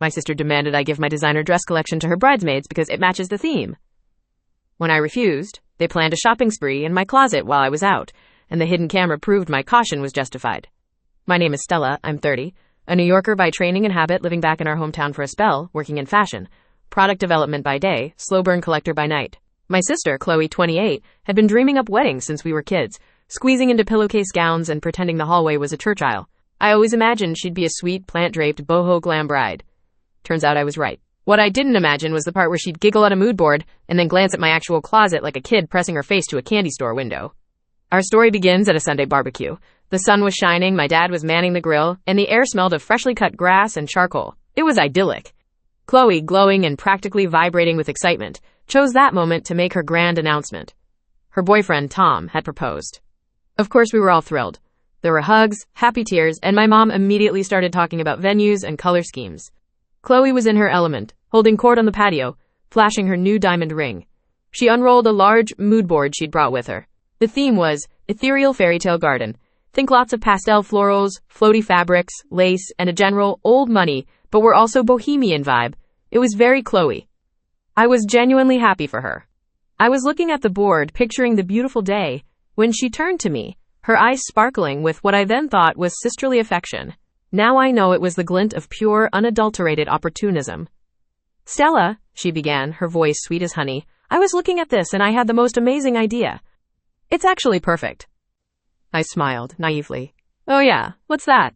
My sister demanded I give my designer dress collection to her bridesmaids because it matches the theme. When I refused, they planned a shopping spree in my closet while I was out, and the hidden camera proved my caution was justified. My name is Stella, I'm 30, a New Yorker by training and habit, living back in our hometown for a spell, working in fashion, product development by day, slow burn collector by night. My sister, Qley, 28, had been dreaming up weddings since we were kids, squeezing into pillowcase gowns and pretending the hallway was a church aisle. I always imagined she'd be a sweet, plant-draped, boho glam bride. Turns out I was right. What I didn't imagine was the part where she'd giggle at a mood board and then glance at my actual closet like a kid pressing her face to a candy store window. Our story begins at a Sunday barbecue. The sun was shining, my dad was manning the grill, and the air smelled of freshly cut grass and charcoal. It was idyllic. Qley, glowing and practically vibrating with excitement, chose that moment to make her grand announcement. Her boyfriend, Tom, had proposed. Of course, we were all thrilled. There were hugs, happy tears, and my mom immediately started talking about venues and color schemes. Qley was in her element, holding court on the patio, flashing her new diamond ring. She unrolled a large mood board she'd brought with her. The theme was ethereal fairy tale garden. Think lots of pastel florals, floaty fabrics, lace, and a general old money, but we're also bohemian vibe. It was very Qley. I was genuinely happy for her. I was looking at the board, picturing the beautiful day, when she turned to me, her eyes sparkling with what I then thought was sisterly affection. Now I know it was the glint of pure, unadulterated opportunism. Stella, she began, her voice sweet as honey, I was looking at this and I had the most amazing idea. It's actually perfect. I smiled, naively. Oh yeah, what's that?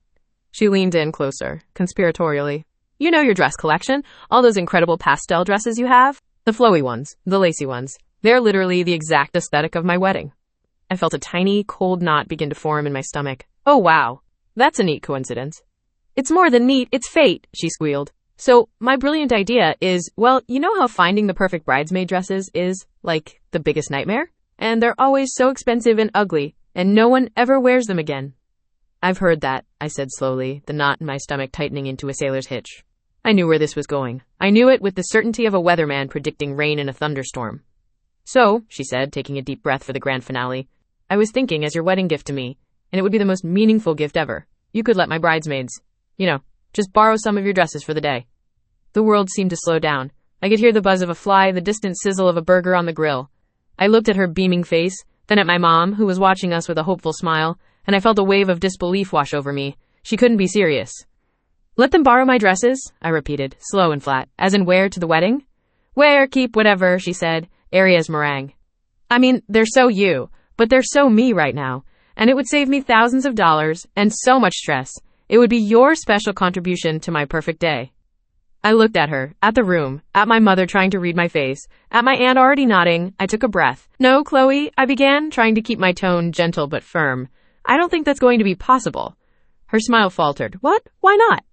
She leaned in closer, conspiratorially. You know your dress collection, all those incredible pastel dresses you have? The flowy ones, the lacy ones. They're literally the exact aesthetic of my wedding. I felt a tiny, cold knot begin to form in my stomach. Oh wow, that's a neat coincidence. It's more than neat, it's fate, she squealed. So, my brilliant idea is, well, you know how finding the perfect bridesmaid dresses is, like, the biggest nightmare? And they're always so expensive and ugly, and no one ever wears them again. I've heard that, I said slowly, the knot in my stomach tightening into a sailor's hitch. I knew where this was going. I knew it with the certainty of a weatherman predicting rain in a thunderstorm. So, she said, taking a deep breath for the grand finale, I was thinking as your wedding gift to me, and it would be the most meaningful gift ever. You could let my bridesmaids, just borrow some of your dresses for the day. The world seemed to slow down. I could hear the buzz of a fly, the distant sizzle of a burger on the grill. I looked at her beaming face, then at my mom, who was watching us with a hopeful smile, and I felt a wave of disbelief wash over me. She couldn't be serious. Let them borrow my dresses, I repeated, slow and flat. As in wear to the wedding? Wear, keep, whatever, she said, airy as meringue. I mean, they're so you, but they're so me right now, and it would save me thousands of dollars and so much stress. It would be your special contribution to my perfect day. I looked at her, at the room, at my mother trying to read my face, at my aunt already nodding. I took a breath. No, Qley, I began, trying to keep my tone gentle but firm. I don't think that's going to be possible. Her smile faltered. What? Why not?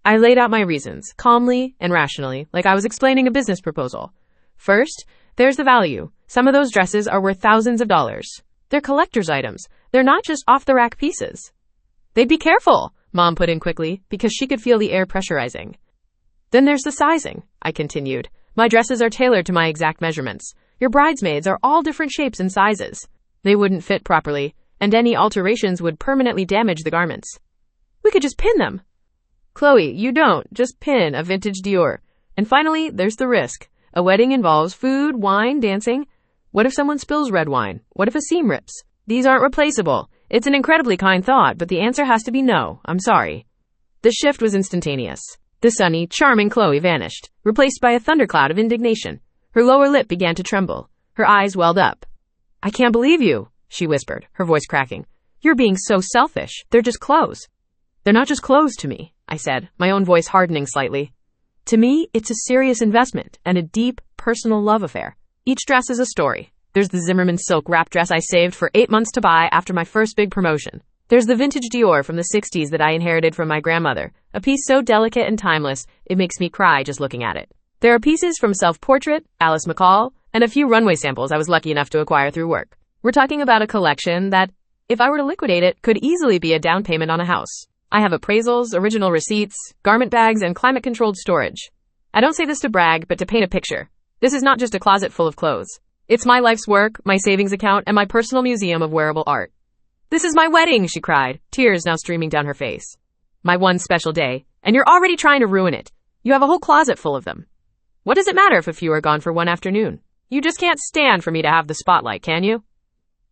I laid out my reasons, calmly and rationally, like I was explaining a business proposal. First, there's the value. Some of those dresses are worth thousands of dollars. They're collector's items. They're not just off-the-rack pieces. They'd be careful, Mom put in quickly, because she could feel the air pressurizing. Then there's the sizing, I continued. My dresses are tailored to my exact measurements. Your bridesmaids are all different shapes and sizes. They wouldn't fit properly, and any alterations would permanently damage the garments. We could just pin them. Qley, you don't. Just pin a vintage Dior. And finally, there's the risk. A wedding involves food, wine, dancing. What if someone spills red wine? What if a seam rips? These aren't replaceable. It's an incredibly kind thought, but the answer has to be no. I'm sorry. The shift was instantaneous. The sunny, charming Qley vanished, replaced by a thundercloud of indignation. Her lower lip began to tremble. Her eyes welled up. I can't believe you, she whispered, her voice cracking. You're being so selfish. They're just clothes. They're not just clothes to me, I said, my own voice hardening slightly. To me, it's a serious investment and a deep, personal love affair. Each dress is a story. There's the Zimmermann silk wrap dress I saved for 8 months to buy after my first big promotion. There's the vintage Dior from the 60s that I inherited from my grandmother, a piece so delicate and timeless, it makes me cry just looking at it. There are pieces from Self-Portrait, Alice McCall, and a few runway samples I was lucky enough to acquire through work. We're talking about a collection that, if I were to liquidate it, could easily be a down payment on a house. I have appraisals, original receipts, garment bags, and climate-controlled storage. I don't say this to brag, but to paint a picture. This is not just a closet full of clothes. It's my life's work, my savings account, and my personal museum of wearable art. This is my wedding, she cried, tears now streaming down her face. My one special day, and you're already trying to ruin it. You have a whole closet full of them. What does it matter if a few are gone for one afternoon? You just can't stand for me to have the spotlight, can you?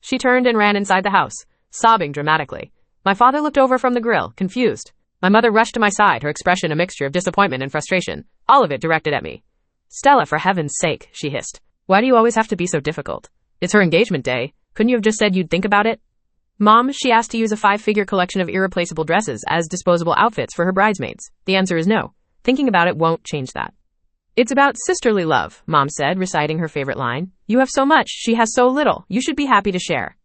She turned and ran inside the house, sobbing dramatically. My father looked over from the grill, confused. My mother rushed to my side, her expression a mixture of disappointment and frustration, all of it directed at me. Stella, for heaven's sake, she hissed. Why do you always have to be so difficult? It's her engagement day. Couldn't you have just said you'd think about it? Mom, she asked to use a 5-figure collection of irreplaceable dresses as disposable outfits for her bridesmaids. The answer is no. Thinking about it won't change that. It's about sisterly love, Mom said, reciting her favorite line. You have so much, she has so little. You should be happy to share.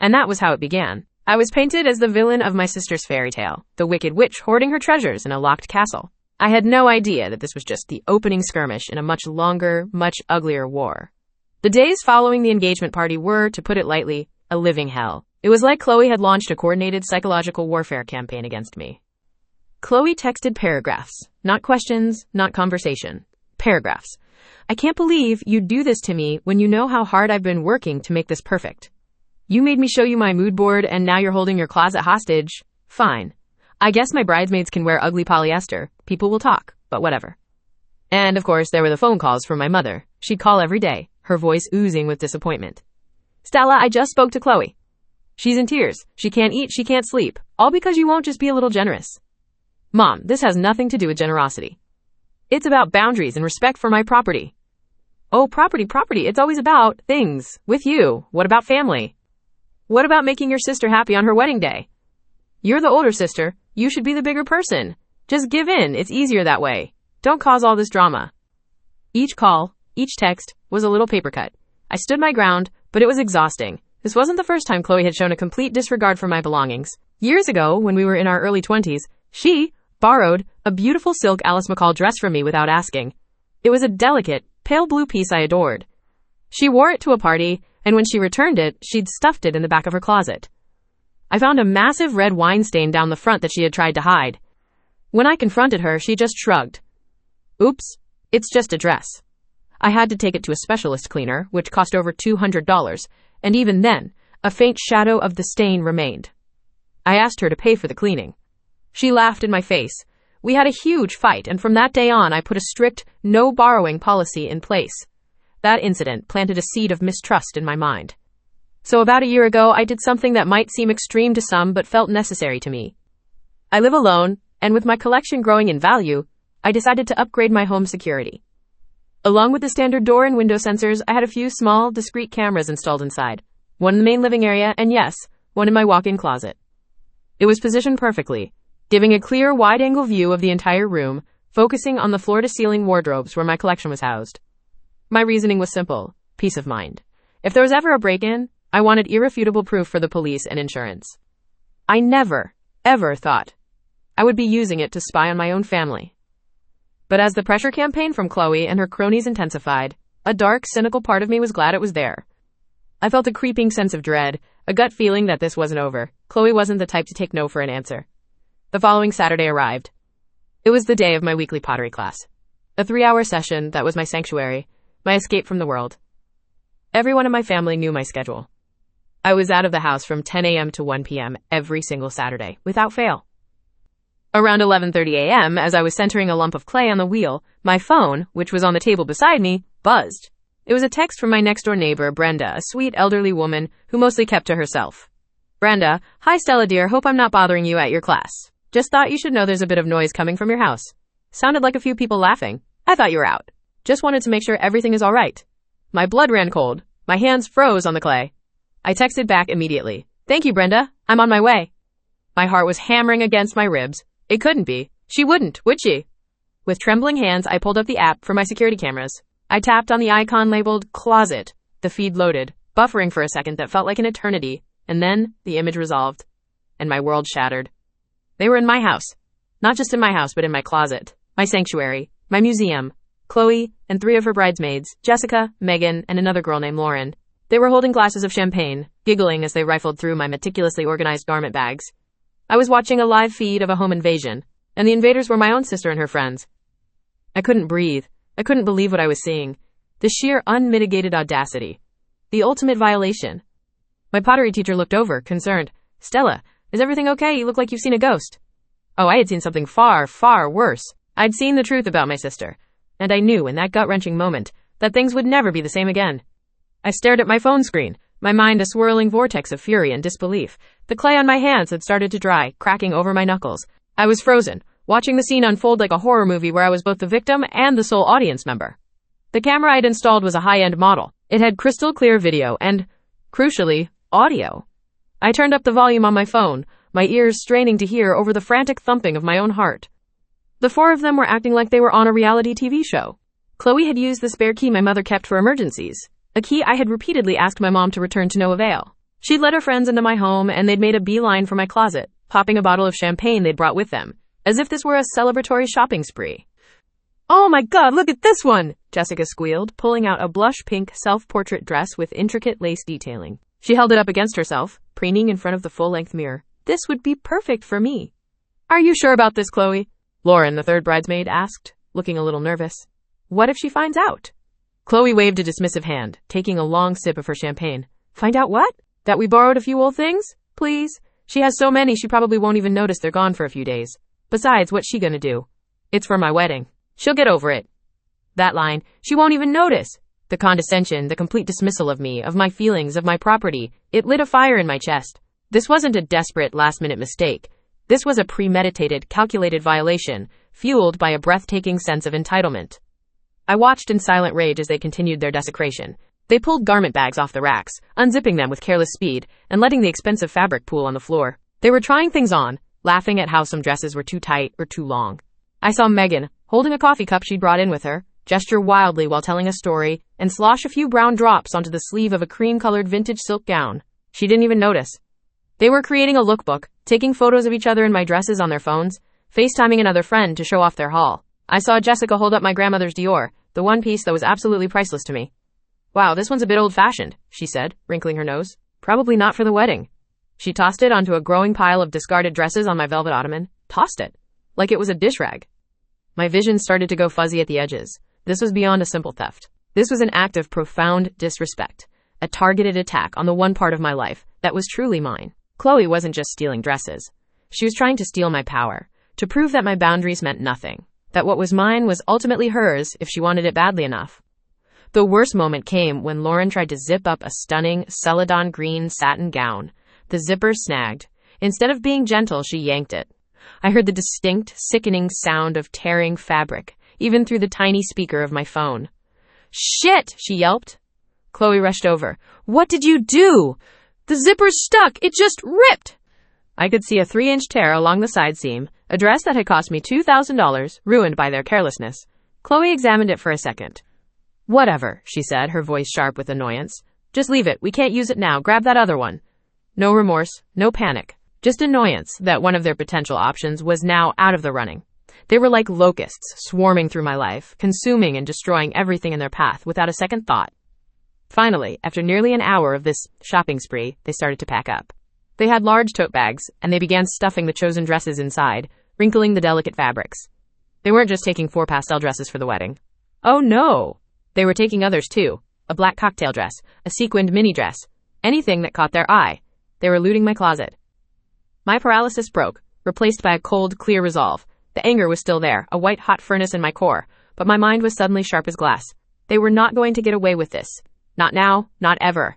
And that was how it began. I was painted as the villain of my sister's fairy tale, the wicked witch hoarding her treasures in a locked castle. I had no idea that this was just the opening skirmish in a much longer, much uglier war. The days following the engagement party were, to put it lightly, a living hell. It was like Qley had launched a coordinated psychological warfare campaign against me. Qley texted paragraphs, not questions, not conversation. Paragraphs. I can't believe you'd do this to me when you know how hard I've been working to make this perfect. You made me show you my mood board and now you're holding your closet hostage. Fine. I guess my bridesmaids can wear ugly polyester. People will talk, but whatever. And of course, there were the phone calls from my mother. She'd call every day, her voice oozing with disappointment. Stella, I just spoke to Qley. She's in tears. She can't eat, she can't sleep. All because you won't just be a little generous. Mom, this has nothing to do with generosity. It's about boundaries and respect for my property. Oh, property. It's always about things. With you. What about family? What about making your sister happy on her wedding day? You're the older sister. You should be the bigger person. Just give in. It's easier that way. Don't cause all this drama. Each call, each text, was a little paper cut. I stood my ground, but it was exhausting. This wasn't the first time Qley had shown a complete disregard for my belongings. Years ago, when we were in our early 20s, she borrowed a beautiful silk Alice McCall dress from me without asking. It was a delicate, pale blue piece I adored. She wore it to a party, and when she returned it, she'd stuffed it in the back of her closet. I found a massive red wine stain down the front that she had tried to hide. When I confronted her, she just shrugged. Oops, it's just a dress. I had to take it to a specialist cleaner, which cost over $200, and even then, a faint shadow of the stain remained. I asked her to pay for the cleaning. She laughed in my face. We had a huge fight, and from that day on, I put a strict no borrowing policy in place. That incident planted a seed of mistrust in my mind. So about a year ago, I did something that might seem extreme to some, but felt necessary to me. I live alone, and with my collection growing in value, I decided to upgrade my home security. Along with the standard door and window sensors, I had a few small, discrete cameras installed inside. One in the main living area, and yes, one in my walk-in closet. It was positioned perfectly, giving a clear, wide-angle view of the entire room, focusing on the floor-to-ceiling wardrobes where my collection was housed. My reasoning was simple: peace of mind. If there was ever a break-in, I wanted irrefutable proof for the police and insurance. I never, ever thought I would be using it to spy on my own family. But as the pressure campaign from Qley and her cronies intensified, a dark, cynical part of me was glad it was there. I felt a creeping sense of dread, a gut feeling that this wasn't over. Qley wasn't the type to take no for an answer. The following Saturday arrived. It was the day of my weekly pottery class. A 3-hour session that was my sanctuary, my escape from the world. Everyone in my family knew my schedule. I was out of the house from 10 a.m. to 1 p.m. every single Saturday, without fail. Around 11:30 a.m., as I was centering a lump of clay on the wheel, my phone, which was on the table beside me, buzzed. It was a text from my next-door neighbor, Brenda, a sweet elderly woman who mostly kept to herself. Brenda, hi Stella dear, hope I'm not bothering you at your class. Just thought you should know there's a bit of noise coming from your house. Sounded like a few people laughing. I thought you were out. Just wanted to make sure everything is all right. My blood ran cold. My hands froze on the clay. I texted back immediately. Thank you, Brenda. I'm on my way. My heart was hammering against my ribs. It couldn't be. She wouldn't, would she? With trembling hands, I pulled up the app for my security cameras. I tapped on the icon labeled Closet. The feed loaded, buffering for a second that felt like an eternity, and then the image resolved, and my world shattered. They were in my house. Not just in my house, but in my closet, my sanctuary, my museum. Qley and 3 of her bridesmaids, Jessica, Megan, and another girl named Lauren. They were holding glasses of champagne, giggling as they rifled through my meticulously organized garment bags. I was watching a live feed of a home invasion, and the invaders were my own sister and her friends. I couldn't breathe. I couldn't believe what I was seeing. The sheer unmitigated audacity. The ultimate violation. My pottery teacher looked over, concerned. Stella, is everything okay? You look like you've seen a ghost. Oh, I had seen something far, far worse. I'd seen the truth about my sister, and I knew in that gut-wrenching moment that things would never be the same again. I stared at my phone screen, my mind a swirling vortex of fury and disbelief. The clay on my hands had started to dry, cracking over my knuckles. I was frozen, watching the scene unfold like a horror movie where I was both the victim and the sole audience member. The camera I'd installed was a high-end model. It had crystal clear video and, crucially, audio. I turned up the volume on my phone, my ears straining to hear over the frantic thumping of my own heart. The four of them were acting like they were on a reality TV show. Qley had used the spare key my mother kept for emergencies, a key I had repeatedly asked my mom to return to no avail. She'd let her friends into my home, and they'd made a beeline for my closet, popping a bottle of champagne they'd brought with them, as if this were a celebratory shopping spree. "Oh my God, look at this one!" Jessica squealed, pulling out a blush pink self-portrait dress with intricate lace detailing. She held it up against herself, preening in front of the full-length mirror. "This would be perfect for me." "Are you sure about this, Qley?" Lauren, the third bridesmaid, asked, looking a little nervous. "What if she finds out?" Qley waved a dismissive hand, taking a long sip of her champagne. "Find out what? That we borrowed a few old things? Please? She has so many she probably won't even notice they're gone for a few days. Besides, what's she gonna do? It's for my wedding. She'll get over it." That line, "she won't even notice." The condescension, the complete dismissal of me, of my feelings, of my property, it lit a fire in my chest. This wasn't a desperate, last-minute mistake. This was a premeditated, calculated violation, fueled by a breathtaking sense of entitlement. I watched in silent rage as they continued their desecration. They pulled garment bags off the racks, unzipping them with careless speed, and letting the expensive fabric pool on the floor. They were trying things on, laughing at how some dresses were too tight or too long. I saw Megan, holding a coffee cup she'd brought in with her, gesture wildly while telling a story, and slosh a few brown drops onto the sleeve of a cream-colored vintage silk gown. She didn't even notice. They were creating a lookbook, taking photos of each other in my dresses on their phones, FaceTiming another friend to show off their haul. I saw Jessica hold up my grandmother's Dior, the one piece that was absolutely priceless to me. "Wow, this one's a bit old-fashioned," she said, wrinkling her nose. "Probably not for the wedding." She tossed it onto a growing pile of discarded dresses on my velvet ottoman. Tossed it. Like it was a dish rag. My vision started to go fuzzy at the edges. This was beyond a simple theft. This was an act of profound disrespect. A targeted attack on the one part of my life that was truly mine. Qley wasn't just stealing dresses. She was trying to steal my power, to prove that my boundaries meant nothing, that what was mine was ultimately hers if she wanted it badly enough. The worst moment came when Lauren tried to zip up a stunning celadon green satin gown. The zipper snagged. Instead of being gentle, she yanked it. I heard the distinct, sickening sound of tearing fabric, even through the tiny speaker of my phone. "Shit!" she yelped. Qley rushed over. "What did you do? The zipper's stuck! It just ripped!" I could see a 3-inch tear along the side seam, a dress that had cost me $2,000, ruined by their carelessness. Qley examined it for a second. "Whatever," she said, her voice sharp with annoyance. "Just leave it. We can't use it now. Grab that other one." No remorse, no panic, just annoyance that one of their potential options was now out of the running. They were like locusts, swarming through my life, consuming and destroying everything in their path without a second thought. Finally, after nearly an hour of this shopping spree, they started to pack up. They had large tote bags, and they began stuffing the chosen dresses inside, wrinkling the delicate fabrics. They weren't just taking 4 pastel dresses for the wedding. Oh no! They were taking others too. A black cocktail dress, a sequined mini dress, anything that caught their eye. They were looting my closet. My paralysis broke, replaced by a cold, clear resolve. The anger was still there, a white-hot furnace in my core, but my mind was suddenly sharp as glass. They were not going to get away with this. Not now, not ever.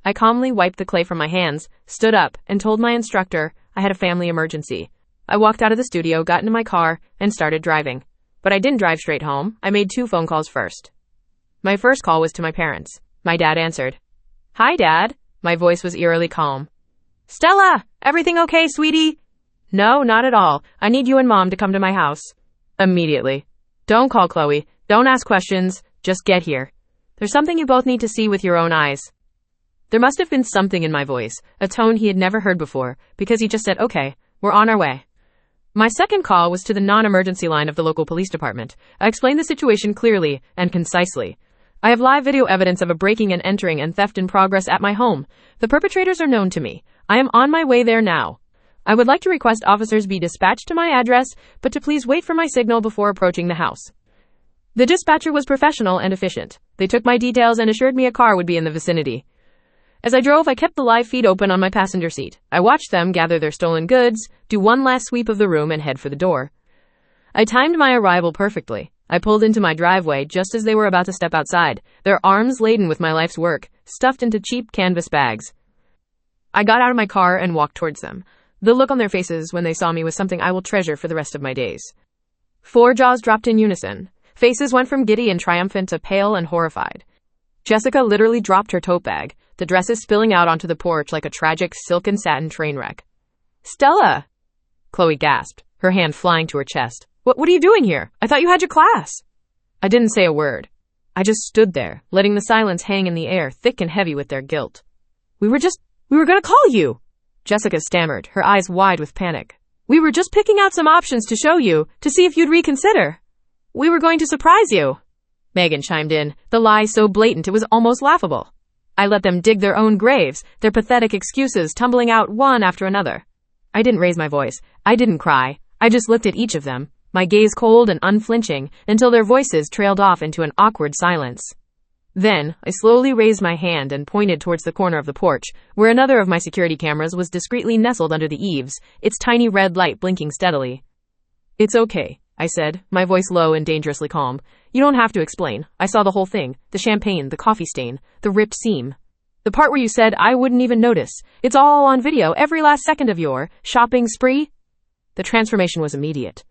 I calmly wiped the clay from my hands, stood up, and told my instructor I had a family emergency. I walked out of the studio, got into my car, and started driving. But I didn't drive straight home. I made 2 phone calls first. My first call was to my parents. My dad answered. "Hi, Dad." My voice was eerily calm. "Stella, everything okay, sweetie?" "No, not at all. I need you and Mom to come to my house." Immediately. "Don't call Qley. Don't ask questions. Just get here. There's something you both need to see with your own eyes." There must have been something in my voice, a tone he had never heard before, because he just said, "Okay, we're on our way." My second call was to the non-emergency line of the local police department. I explained the situation clearly and concisely. "I have live video evidence of a breaking and entering and theft in progress at my home. The perpetrators are known to me. I am on my way there now. I would like to request officers be dispatched to my address, but to please wait for my signal before approaching the house." The dispatcher was professional and efficient. They took my details and assured me a car would be in the vicinity. As I drove, I kept the live feed open on my passenger seat. I watched them gather their stolen goods, do one last sweep of the room, and head for the door. I timed my arrival perfectly. I pulled into my driveway just as they were about to step outside, their arms laden with my life's work, stuffed into cheap canvas bags. I got out of my car and walked towards them. The look on their faces when they saw me was something I will treasure for the rest of my days. 4 jaws dropped in unison. Faces went from giddy and triumphant to pale and horrified. Jessica literally dropped her tote bag, the dresses spilling out onto the porch like a tragic silk and satin train wreck. "Stella!" Qley gasped, her hand flying to her chest. What are you doing here? I thought you had your class." I didn't say a word. I just stood there, letting the silence hang in the air, thick and heavy with their guilt. We were gonna call you," Jessica stammered, her eyes wide with panic. "We were just picking out some options to show you, to see if you'd reconsider. We were going to surprise you." Megan chimed in, the lie so blatant it was almost laughable. I let them dig their own graves, their pathetic excuses tumbling out one after another. I didn't raise my voice. I didn't cry. I just looked at each of them, my gaze cold and unflinching, until their voices trailed off into an awkward silence. Then, I slowly raised my hand and pointed towards the corner of the porch, where another of my security cameras was discreetly nestled under the eaves, its tiny red light blinking steadily. "It's okay," I said, my voice low and dangerously calm. "You don't have to explain. I saw the whole thing. The champagne, the coffee stain, the ripped seam. The part where you said I wouldn't even notice. It's all on video, every last second of your shopping spree." The transformation was immediate.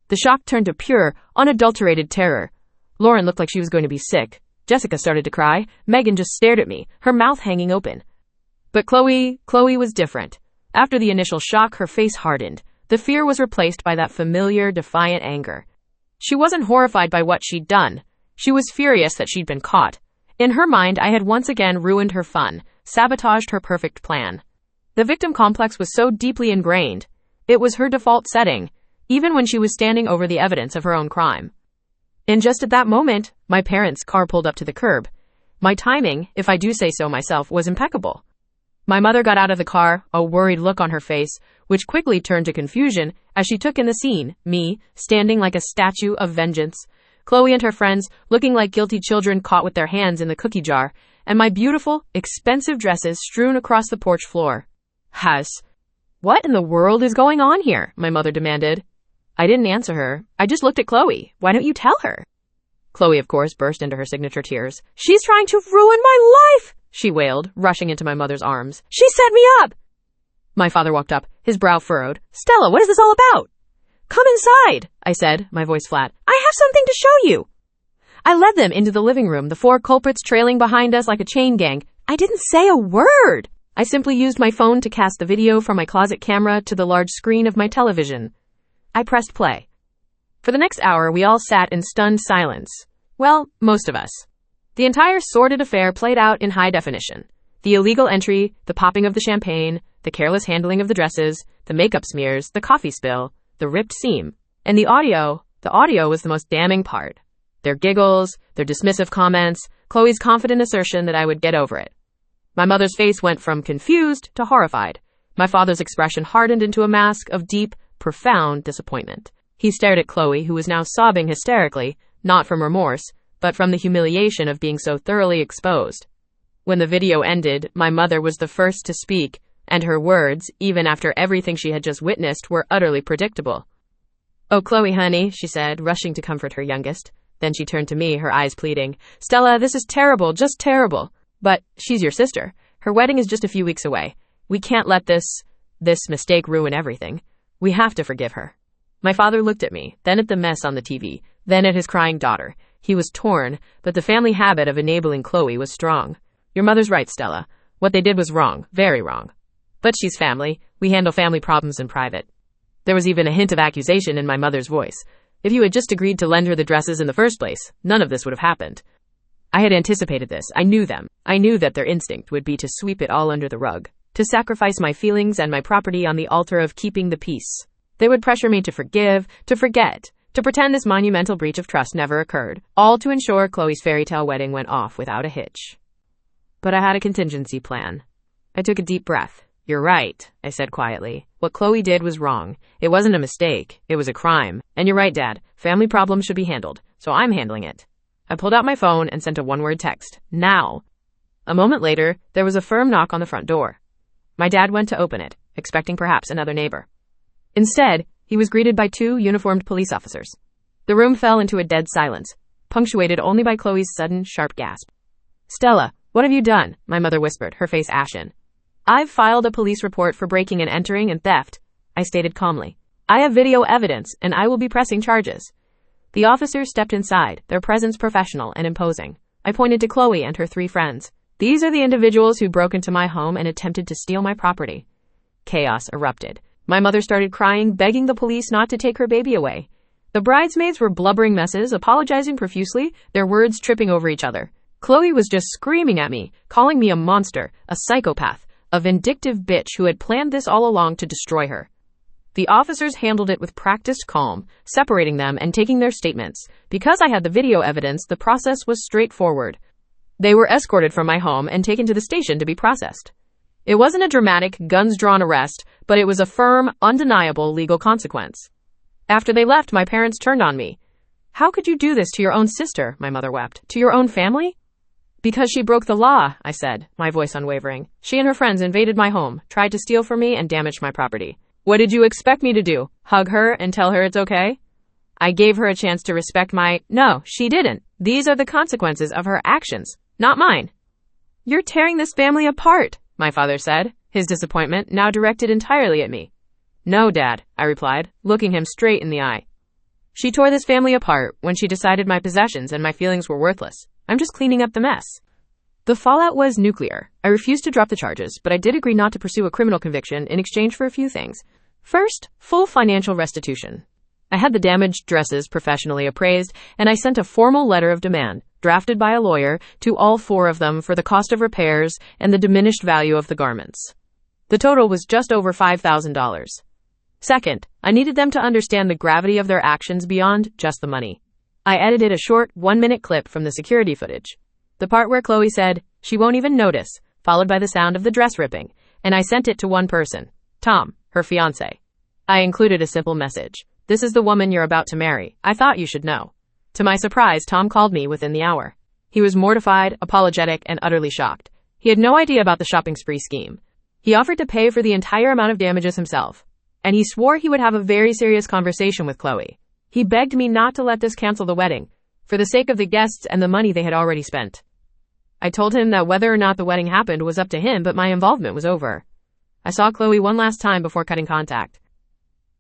The shock turned to pure, unadulterated terror. Lauren looked like she was going to be sick. Jessica started to cry. Megan just stared at me, her mouth hanging open. But Qley was different. After the initial shock, her face hardened. The fear was replaced by that familiar, defiant anger. She wasn't horrified by what she'd done. She was furious that she'd been caught. In her mind, I had once again ruined her fun, sabotaged her perfect plan. The victim complex was so deeply ingrained. It was her default setting, even when she was standing over the evidence of her own crime. And just at that moment, my parents' car pulled up to the curb. My timing, if I do say so myself, was impeccable. My mother got out of the car, a worried look on her face, which quickly turned to confusion as she took in the scene, me, standing like a statue of vengeance, Qley and her friends looking like guilty children caught with their hands in the cookie jar, and my beautiful, expensive dresses strewn across the porch floor. "What in the world is going on here?" my mother demanded. I didn't answer her. I just looked at Qley. "Why don't you tell her?" Qley, of course, burst into her signature tears. "She's trying to ruin my life!" she wailed, rushing into my mother's arms. "She set me up!" My father walked up, his brow furrowed. "Stella, what is this all about?" "Come inside," I said, my voice flat. "I have something to show you." I led them into the living room, the 4 culprits trailing behind us like a chain gang. I didn't say a word. I simply used my phone to cast the video from my closet camera to the large screen of my television. I pressed play. For the next hour, we all sat in stunned silence. Well, most of us. The entire sordid affair played out in high definition. The illegal entry, the popping of the champagne, the careless handling of the dresses, the makeup smears, the coffee spill, the ripped seam. And the audio was the most damning part. Their giggles, their dismissive comments, Qley's confident assertion that I would get over it. My mother's face went from confused to horrified. My father's expression hardened into a mask of deep, profound disappointment. He stared at Qley, who was now sobbing hysterically, not from remorse, but from the humiliation of being so thoroughly exposed. When the video ended, my mother was the first to speak, and her words, even after everything she had just witnessed, were utterly predictable. "Oh, Qley, honey," she said, rushing to comfort her youngest. Then she turned to me, her eyes pleading. "Stella, this is terrible, just terrible. But she's your sister. Her wedding is just a few weeks away. We can't let this mistake ruin everything. We have to forgive her." My father looked at me, then at the mess on the TV, then at his crying daughter. He was torn, but the family habit of enabling Qley was strong. "Your mother's right, Stella. What they did was wrong, very wrong. But she's family. We handle family problems in private." There was even a hint of accusation in my mother's voice. If you had just agreed to lend her the dresses in the first place, none of this would have happened. I had anticipated this. I knew them. I knew that their instinct would be to sweep it all under the rug, to sacrifice my feelings and my property on the altar of keeping the peace. They would pressure me to forgive, to forget, to pretend this monumental breach of trust never occurred, all to ensure Qley's fairy tale wedding went off without a hitch. But I had a contingency plan. I took a deep breath. "You're right," I said quietly. "What Qley did was wrong. It wasn't a mistake. It was a crime. And you're right, Dad. Family problems should be handled. So I'm handling it." I pulled out my phone and sent a one-word text. "Now." A moment later, there was a firm knock on the front door. My dad went to open it, expecting perhaps another neighbor. Instead, he was greeted by 2 uniformed police officers. The room fell into a dead silence, punctuated only by Qley's sudden, sharp gasp. "Stella, what have you done?" my mother whispered, her face ashen. "I've filed a police report for breaking and entering and theft," I stated calmly. "I have video evidence, and I will be pressing charges." The officers stepped inside, their presence professional and imposing. I pointed to Qley and her 3 friends. "These are the individuals who broke into my home and attempted to steal my property." Chaos erupted. My mother started crying, begging the police not to take her baby away. The bridesmaids were blubbering messes, apologizing profusely, their words tripping over each other. Qley was just screaming at me, calling me a monster, a psychopath, a vindictive bitch who had planned this all along to destroy her. The officers handled it with practiced calm, separating them and taking their statements. Because I had the video evidence, the process was straightforward. They were escorted from my home and taken to the station to be processed. It wasn't a dramatic, guns-drawn arrest, but it was a firm, undeniable legal consequence. After they left, my parents turned on me. "How could you do this to your own sister?" my mother wept. "To your own family?" "Because she broke the law," I said, my voice unwavering. "She and her friends invaded my home, tried to steal from me, and damaged my property. What did you expect me to do? Hug her and tell her it's okay?" I gave her a chance to respect my— "No, she didn't. These are the consequences of her actions, not mine." "You're tearing this family apart," my father said, his disappointment now directed entirely at me. "No, Dad," I replied, looking him straight in the eye. "She tore this family apart when she decided my possessions and my feelings were worthless. I'm just cleaning up the mess." The fallout was nuclear. I refused to drop the charges, but I did agree not to pursue a criminal conviction in exchange for a few things. First, full financial restitution. I had the damaged dresses professionally appraised, and I sent a formal letter of demand, drafted by a lawyer, to all 4 of them for the cost of repairs and the diminished value of the garments. The total was just over $5,000. Second, I needed them to understand the gravity of their actions beyond just the money. I edited a short, 1-minute clip from the security footage. The part where Qley said, "She won't even notice," followed by the sound of the dress ripping, and I sent it to one person, Tom, her fiancé. I included a simple message. "This is the woman you're about to marry. I thought you should know." To my surprise, Tom called me within the hour. He was mortified, apologetic, and utterly shocked. He had no idea about the shopping spree scheme. He offered to pay for the entire amount of damages himself, and he swore he would have a very serious conversation with Qley. He begged me not to let this cancel the wedding, for the sake of the guests and the money they had already spent. I told him that whether or not the wedding happened was up to him, but my involvement was over. I saw Qley one last time before cutting contact.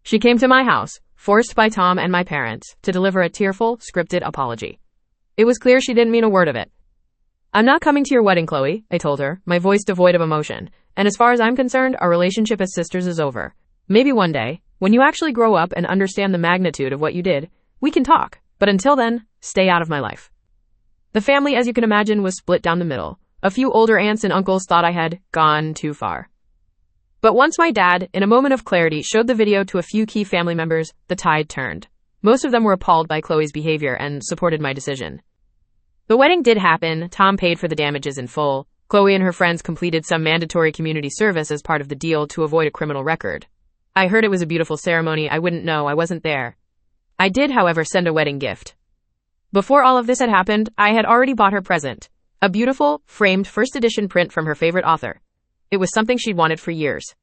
She came to my house, forced by Tom and my parents, to deliver a tearful, scripted apology. It was clear she didn't mean a word of it. "I'm not coming to your wedding, Qley," I told her, my voice devoid of emotion. "And as far as I'm concerned, our relationship as sisters is over. Maybe one day, when you actually grow up and understand the magnitude of what you did, we can talk. But until then, stay out of my life." The family, as you can imagine, was split down the middle. A few older aunts and uncles thought I had gone too far. But once my dad, in a moment of clarity, showed the video to a few key family members, the tide turned. Most of them were appalled by Qley's behavior and supported my decision. The wedding did happen. Tom paid for the damages in full. Qley and her friends completed some mandatory community service as part of the deal to avoid a criminal record. I heard it was a beautiful ceremony. I wouldn't know. I wasn't there. I did, however, send a wedding gift. Before all of this had happened, I had already bought her present. A beautiful, framed first edition print from her favorite author. It was something she'd wanted for years.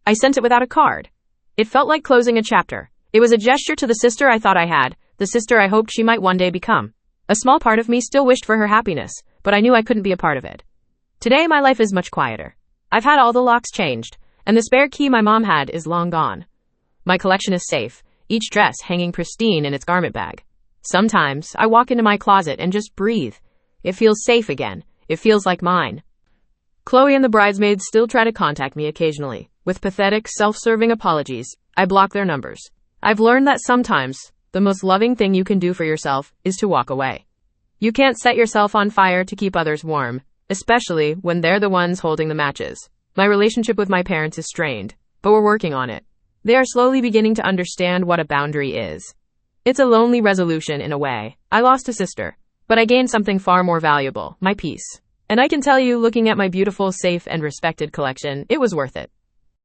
I sent it without a card. It felt like closing a chapter. It was a gesture to the sister I thought I had, the sister I hoped she might one day become. A small part of me still wished for her happiness, but I knew I couldn't be a part of it. Today, my life is much quieter. I've had all the locks changed, and the spare key my mom had is long gone. My collection is safe, each dress hanging pristine in its garment bag. Sometimes, I walk into my closet and just breathe. It feels safe again. It feels like mine. Qley and the bridesmaids still try to contact me occasionally. With pathetic, self-serving apologies, I block their numbers. I've learned that sometimes, the most loving thing you can do for yourself is to walk away. You can't set yourself on fire to keep others warm, especially when they're the ones holding the matches. My relationship with my parents is strained, but we're working on it. They are slowly beginning to understand what a boundary is. It's a lonely resolution in a way. I lost a sister, but I gained something far more valuable, my peace. And I can tell you, looking at my beautiful, safe, and respected collection, it was worth it.